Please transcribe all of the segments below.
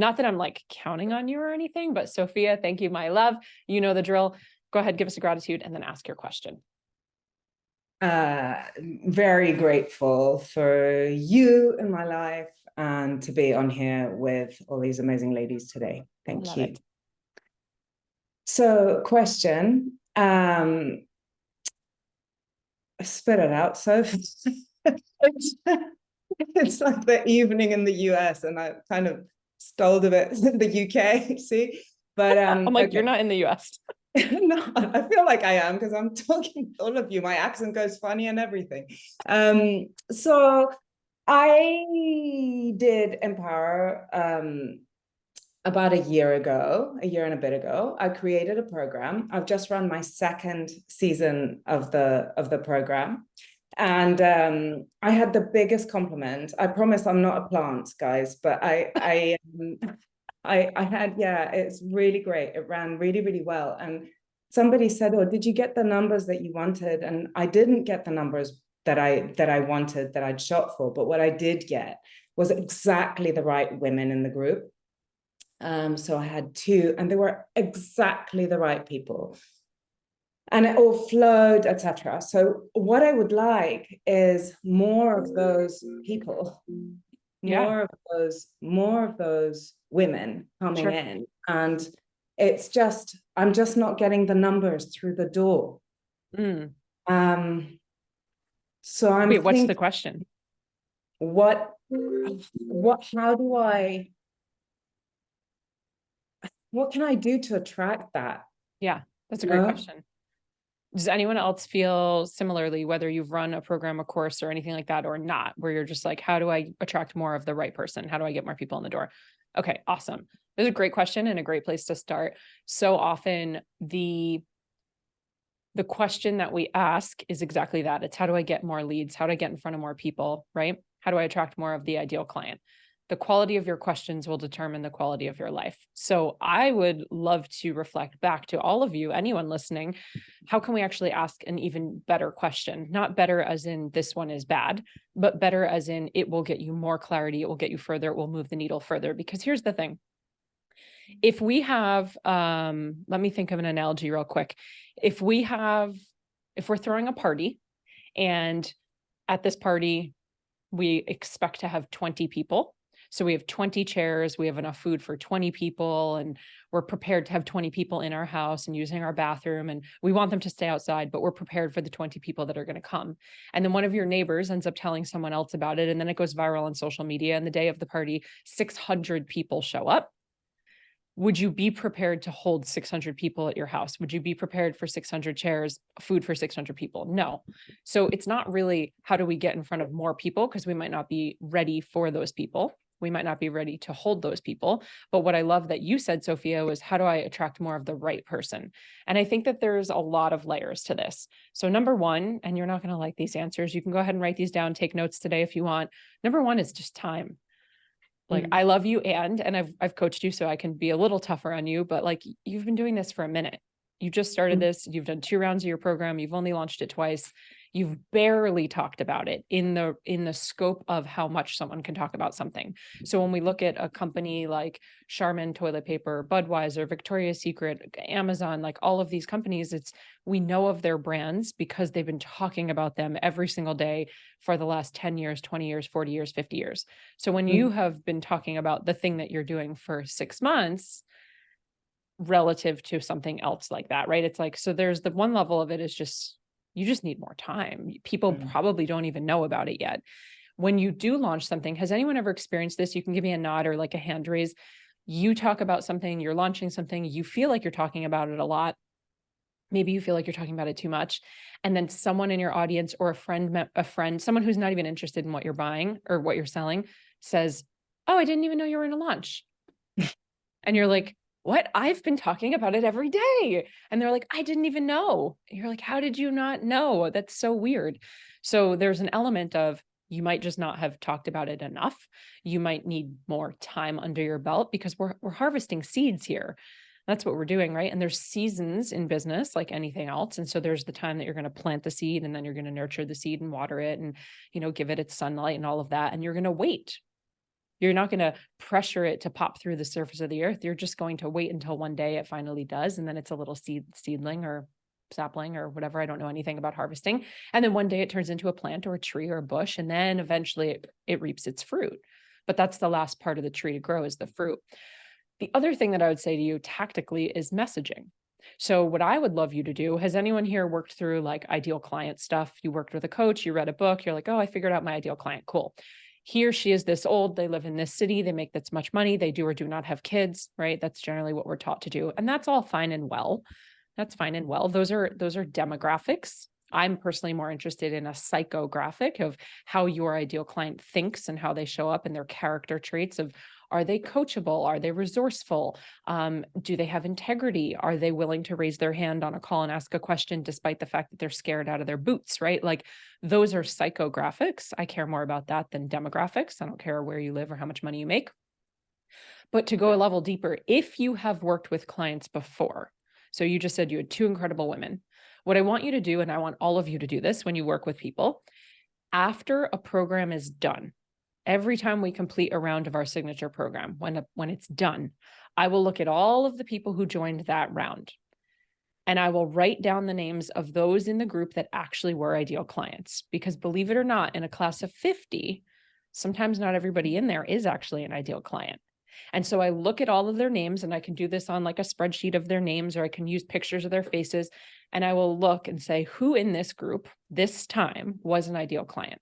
Not that I'm like counting on you or anything, but Sophia, thank you, my love. You know the drill. Go ahead, give us a gratitude and then ask your question. Very grateful for you in my life and to be on here with all these amazing ladies today. Thank Love you. it. So, question, spit it out. So it's like the evening in the US, and I kind of stole a bit in the UK. See, but I'm like, okay. you're not in the US. No, I feel like I am because I'm talking to all of you. My accent goes funny and everything. So I did Empower about a year and a bit ago. I created a program. I've just run my second season of the program. And I had the biggest compliment. I promise I'm not a plant, guys, but I had, yeah, it's really great. It ran really, really well. And somebody said, "Oh, did you get the numbers that you wanted?" And I didn't get the numbers that I wanted, that I'd shot for. But what I did get was exactly the right women in the group. So I had two, and they were exactly the right people. And it all flowed, etc. So what I would like is more of those people, Yeah, more of those women coming sure. in. And it's just, I'm just not getting the numbers through the door. Mm. So I'm Wait, what's the thinking, question? how do what can I do to attract that? Yeah, that's a You great know? question. Does anyone else feel similarly, whether you've run a program, a course, or anything like that, or not, where you're just like, how do I attract more of the right person? How do I get more people in the door? Okay, awesome. This is a great question and a great place to start. So often the question that we ask is exactly that. It's how do I get more leads? How do I get in front of more people, right? How do I attract more of the ideal client? The quality of your questions will determine the quality of your life. So I would love to reflect back to all of you, anyone listening, how can we actually ask an even better question? Not better as in this one is bad, but better as in it will get you more clarity, it will get you further, it will move the needle further. Because here's the thing. If we have, let me think of an analogy real quick. If we're throwing a party and at this party, we expect to have 20 people. So we have 20 chairs, we have enough food for 20 people, and we're prepared to have 20 people in our house and using our bathroom. And we want them to stay outside, but we're prepared for the 20 people that are going to come. And then one of your neighbors ends up telling someone else about it. And then it goes viral on social media. And the day of the party, 600 people show up. Would you be prepared to hold 600 people at your house? Would you be prepared for 600 chairs, food for 600 people? No. So it's not really how do we get in front of more people, because we might not be ready for those people. We might not be ready to hold those people. But what I love that you said, Sophia, was how do I attract more of the right person? And I think that there's a lot of layers to this. So number one, and you're not going to like these answers, you can go ahead and write these down, take notes today if you want. Number one is just time. Like, I love you and I've coached you so I can be a little tougher on you, but like you've been doing this for a minute. You just started this, you've done 2 rounds of your program, you've only launched it twice. You've barely talked about it in the scope of how much someone can talk about something. So when we look at a company like Charmin toilet paper, Budweiser, Victoria's Secret, Amazon, like all of these companies, we know of their brands because they've been talking about them every single day for the last 10 years, 20 years, 40 years, 50 years. So when you have been talking about the thing that you're doing for 6 months relative to something else like that, right? It's like, so there's the one level of it is just, you just need more time. People probably don't even know about it yet. When you do launch something, has anyone ever experienced this? You can give me a nod or like a hand raise. You talk about something, you're launching something, you feel like you're talking about it a lot. Maybe you feel like you're talking about it too much. And then someone in your audience or a friend, someone who's not even interested in what you're buying or what you're selling says, "Oh, I didn't even know you were in a launch." And you're like, "What? I've been talking about it every day." And they're like, "I didn't even know." And you're like, "How did you not know? That's so weird." So there's an element of you might just not have talked about it enough. You might need more time under your belt because we're harvesting seeds here. That's what we're doing, right? And there's seasons in business like anything else. And so there's the time that you're going to plant the seed and then you're going to nurture the seed and water it and, give it its sunlight and all of that. And you're going to wait. You're not going to pressure it to pop through the surface of the earth. You're just going to wait until one day it finally does. And then it's a little seedling or sapling or whatever. I don't know anything about harvesting. And then one day it turns into a plant or a tree or a bush. And then eventually it reaps its fruit. But that's the last part of the tree to grow, is the fruit. The other thing that I would say to you tactically is messaging. So what I would love you to do, has anyone here worked through like ideal client stuff? You worked with a coach, you read a book, you're like, oh, I figured out my ideal client. Cool. He or she is this old, they live in this city, they make this much money, they do or do not have kids, right? That's generally what we're taught to do. And that's all fine and well. That's fine and well. Those are demographics. I'm personally more interested in a psychographic of how your ideal client thinks and how they show up, and their character traits of, are they coachable? Are they resourceful? Do they have integrity? Are they willing to raise their hand on a call and ask a question despite the fact that they're scared out of their boots, right? Like, those are psychographics. I care more about that than demographics. I don't care where you live or how much money you make. But to go a level deeper, if you have worked with clients before, so you just said you had 2 incredible women. What I want you to do, and I want all of you to do this when you work with people, after a program is done, every time we complete a round of our signature program, when it's done, I will look at all of the people who joined that round, and I will write down the names of those in the group that actually were ideal clients. Because believe it or not, in a class of 50, sometimes not everybody in there is actually an ideal client. And so I look at all of their names, and I can do this on like a spreadsheet of their names, or I can use pictures of their faces. And I will look and say, who in this group this time was an ideal client?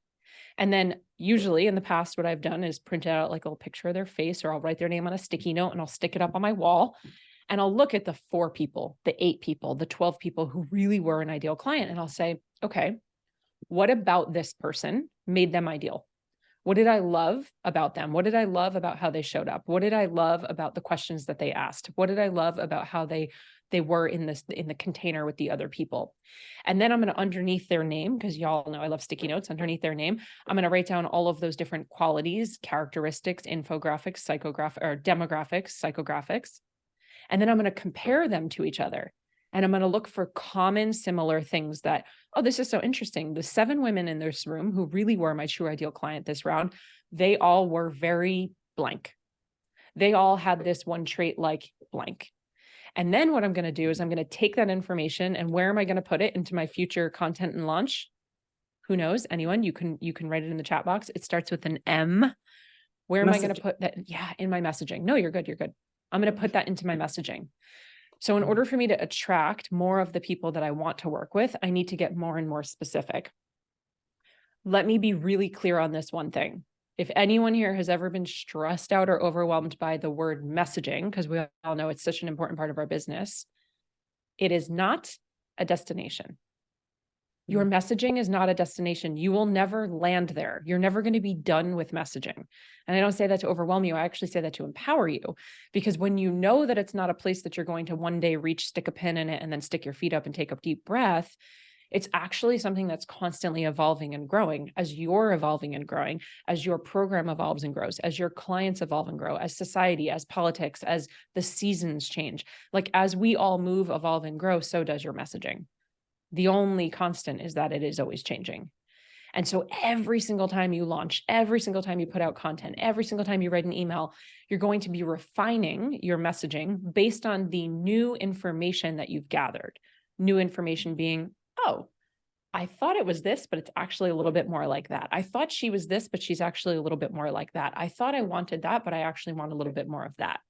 And then usually in the past, what I've done is print out like a little picture of their face, or I'll write their name on a sticky note and I'll stick it up on my wall. And I'll look at the 4 people, the 8 people, the 12 people who really were an ideal client. And I'll say, okay, what about this person made them ideal? What did I love about them? What did I love about how they showed up? What did I love about the questions that they asked? What did I love about how they were in the container with the other people? And then I'm going to, underneath their name, because y'all know I love sticky notes, underneath their name, I'm going to write down all of those different qualities, characteristics, infographics, demographics, psychographics. And then I'm going to compare them to each other. And I'm going to look for common, similar things that, oh, this is so interesting. The 7 women in this room who really were my true ideal client this round, they all were very blank. They all had this one trait like blank. And then what I'm going to do is I'm going to take that information, and where am I going to put it? Into my future content and launch? Who knows? Anyone? You can write it in the chat box. It starts with an M. Where am I going to put that? Yeah, in my messaging. No, you're good. You're good. I'm going to put that into my messaging. So in order for me to attract more of the people that I want to work with, I need to get more and more specific. Let me be really clear on this one thing. If anyone here has ever been stressed out or overwhelmed by the word messaging, because we all know it's such an important part of our business, it is not a destination. Your messaging is not a destination. You will never land there. You're never going to be done with messaging. And I don't say that to overwhelm you. I actually say that to empower you, because when you know that it's not a place that you're going to one day reach, stick a pin in it, and then stick your feet up and take a deep breath, it's actually something that's constantly evolving and growing. As you're evolving and growing, as your program evolves and grows, as your clients evolve and grow, as society, as politics, as the seasons change, like as we all move, evolve, and grow, so does your messaging. The only constant is that it is always changing. And so every single time you launch, every single time you put out content, every single time you write an email, you're going to be refining your messaging based on the new information that you've gathered. New information being, oh, I thought it was this, but it's actually a little bit more like that. I thought she was this, but she's actually a little bit more like that. I thought I wanted that, but I actually want a little bit more of that.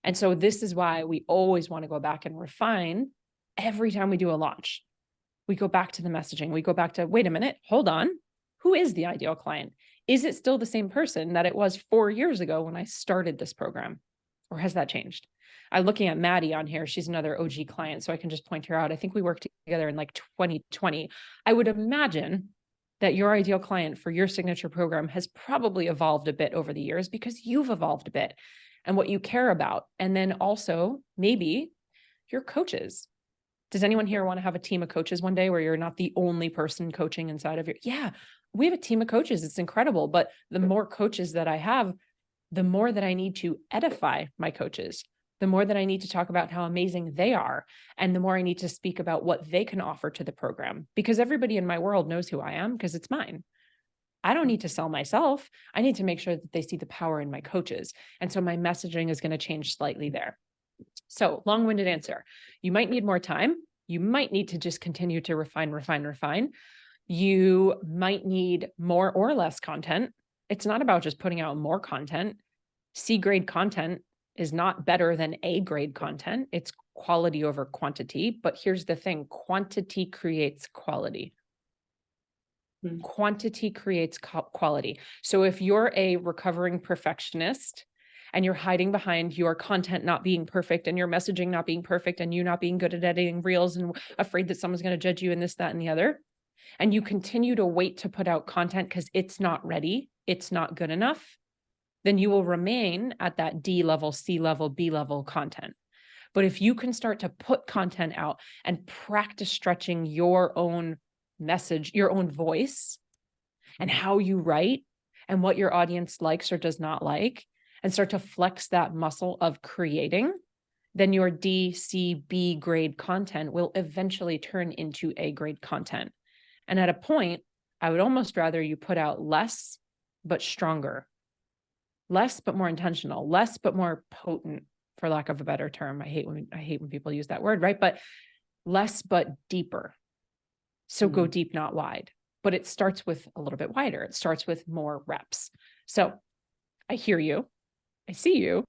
And so this is why we always want to go back and refine. Every time we do a launch, we go back to the messaging. We go back to, wait a minute, hold on. Who is the ideal client? Is it still the same person that it was 4 years ago when I started this program? Or has that changed? I'm looking at Maddie on here. She's another OG client, so I can just point her out. I think we worked together in like 2020. I would imagine that your ideal client for your signature program has probably evolved a bit over the years, because you've evolved a bit and what you care about. And then also maybe your coaches. Does anyone here want to have a team of coaches one day where you're not the only person coaching inside of your, yeah, we have a team of coaches. It's incredible. But the more coaches that I have, the more that I need to edify my coaches, the more that I need to talk about how amazing they are. And the more I need to speak about what they can offer to the program, because everybody in my world knows who I am because it's mine. I don't need to sell myself. I need to make sure that they see the power in my coaches. And so my messaging is going to change slightly there. So long-winded answer. You might need more time. You might need to just continue to refine. You might need more or less content. It's not about just putting out more content. C-grade content is not better than A-grade content. It's quality over quantity. But here's the thing, quantity creates quality. Quantity creates quality. So if you're a recovering perfectionist and you're hiding behind your content not being perfect and your messaging not being perfect and you not being good at editing reels and afraid that someone's going to judge you in this, that, and the other, and you continue to wait to put out content because it's not ready, it's not good enough, then you will remain at that D level, C level, B level content. But if you can start to put content out and practice stretching your own message, your own voice, and how you write and what your audience likes or does not like, and start to flex that muscle of creating, then your D, C, B grade content will eventually turn into A grade content. And at a point, I would almost rather you put out less, but stronger, less, but more intentional, less, but more potent, for lack of a better term. I hate when people use that word, right? But less, but deeper. So go deep, not wide, but it starts with a little bit wider. It starts with more reps. So I hear you. I see you.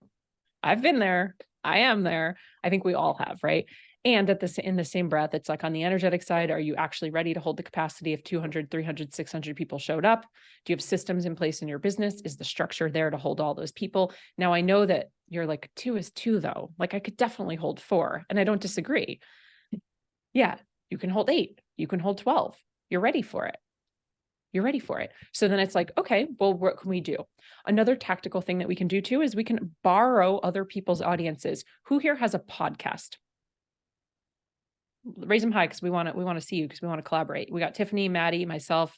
I've been there. I am there. I think we all have, right? And in the same breath, it's like on the energetic side, are you actually ready to hold the capacity if 200, 300, 600 people showed up? Do you have systems in place in your business? Is the structure there to hold all those people? Now, I know that you're like, 2 is 2 though. Like I could definitely hold 4, and I don't disagree. Yeah, you can hold 8. You can hold 12. You're ready for it. You're ready for it. So then it's like, okay, well, what can we do? Another tactical thing that we can do too is we can borrow other people's audiences. Who here has a podcast? Raise them high because we want to see you, because we want to collaborate. We got Tiffany, Maddie, myself.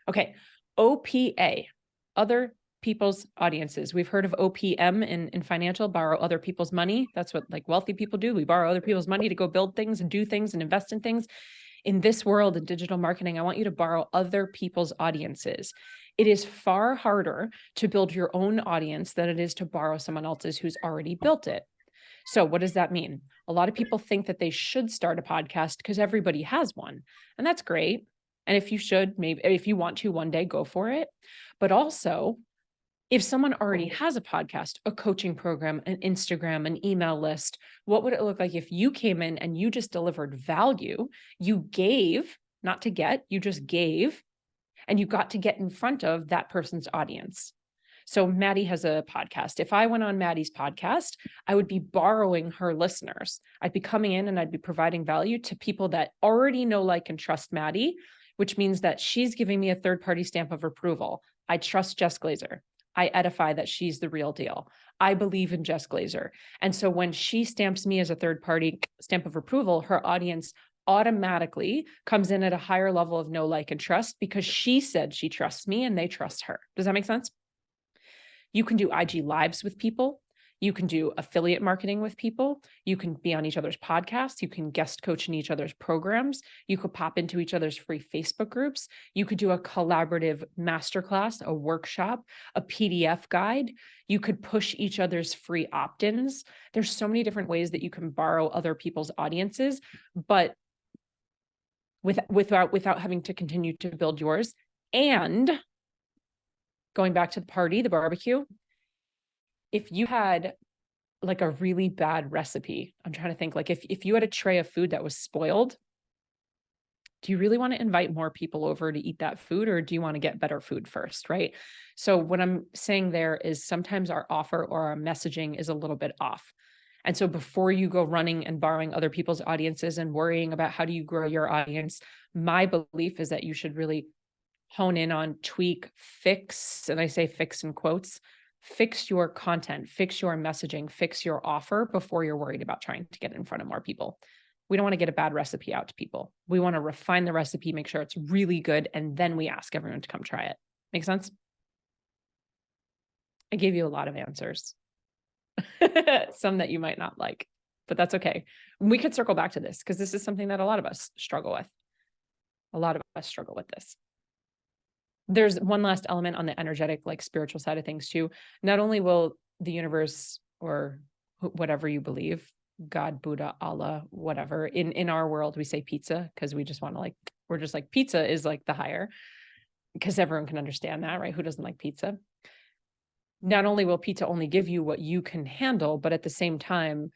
Okay. OPA, other people's audiences. We've heard of OPM in financial, borrow other people's money. That's what like wealthy people do. We borrow other people's money to go build things and do things and invest in things. In this world in digital marketing, I want you to borrow other people's audiences. It is far harder to build your own audience than it is to borrow someone else's who's already built it. So what does that mean? A lot of people think that they should start a podcast because everybody has one, and that's great. And if you should, maybe if you want to one day, go for it. But also, if someone already has a podcast, a coaching program, an Instagram, an email list, what would it look like if you came in and you just delivered value? You gave, not to get, you just gave, and you got to get in front of that person's audience. So Maddie has a podcast. If I went on Maddie's podcast, I would be borrowing her listeners. I'd be coming in and I'd be providing value to people that already know, like, and trust Maddie, which means that she's giving me a third-party stamp of approval. I trust Jess Glazer. I edify that she's the real deal. I believe in Jess Glazer. And so when she stamps me as a third-party stamp of approval, her audience automatically comes in at a higher level of know, like, and trust because she said she trusts me and they trust her. Does that make sense? You can do IG lives with people. You can do affiliate marketing with people. You can be on each other's podcasts. You can guest coach in each other's programs. You could pop into each other's free Facebook groups. You could do a collaborative masterclass, a workshop, a PDF guide. You could push each other's free opt-ins. There's so many different ways that you can borrow other people's audiences, but without having to continue to build yours. And going back to the party, the barbecue, if you had like a really bad recipe, I'm trying to think, like if you had a tray of food that was spoiled, do you really want to invite more people over to eat that food, or do you want to get better food first, right? So what I'm saying there is sometimes our offer or our messaging is a little bit off. And so before you go running and borrowing other people's audiences and worrying about how do you grow your audience, my belief is that you should really hone in on, tweak, fix, and I say fix in quotes, fix your content, fix your messaging, fix your offer before you're worried about trying to get in front of more people. We don't want to get a bad recipe out to people. We want to refine the recipe, make sure it's really good, and then we ask everyone to come try it. Make sense? I gave you a lot of answers. Some that you might not like, but that's okay. We could circle back to this because this is something that a lot of us struggle with. A lot of us struggle with this. there's one last element on the energetic, like spiritual side of things too. Not only will the universe, or whatever you believe, God, Buddha, Allah, whatever, in our world, we say pizza because we just want to, like, we're just like, pizza is like the higher, because everyone can understand that, right? Who doesn't like pizza? Not only will pizza only give you what you can handle, but at the same time,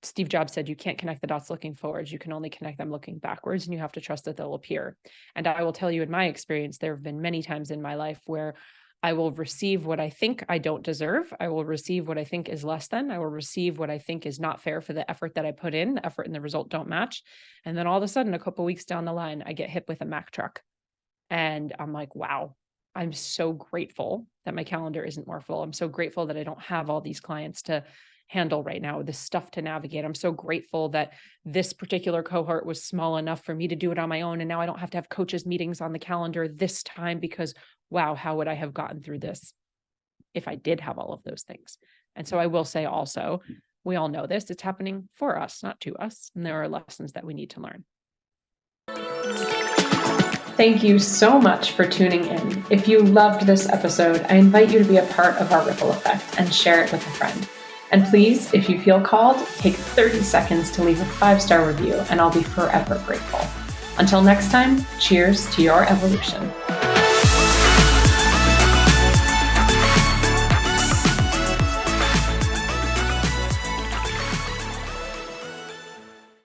Steve Jobs said, you can't connect the dots looking forwards. You can only connect them looking backwards, and you have to trust that they'll appear. And I will tell you, in my experience, there have been many times in my life where I will receive what I think I don't deserve. I will receive what I think is less than. I will receive what I think is not fair for the effort that I put in. The effort and the result don't match. And then all of a sudden, a couple of weeks down the line, I get hit with a Mack truck. And I'm like, wow, I'm so grateful that my calendar isn't more full. I'm so grateful that I don't have all these clients to handle right now, this stuff to navigate. I'm so grateful that this particular cohort was small enough for me to do it on my own. And now I don't have to have coaches meetings on the calendar this time, because wow, how would I have gotten through this if I did have all of those things? And so I will say also, we all know this, it's happening for us, not to us. And there are lessons that we need to learn. Thank you so much for tuning in. If you loved this episode, I invite you to be a part of our ripple effect and share it with a friend. And please, if you feel called, take 30 seconds to leave a 5-star review, and I'll be forever grateful. Until next time, cheers to your evolution.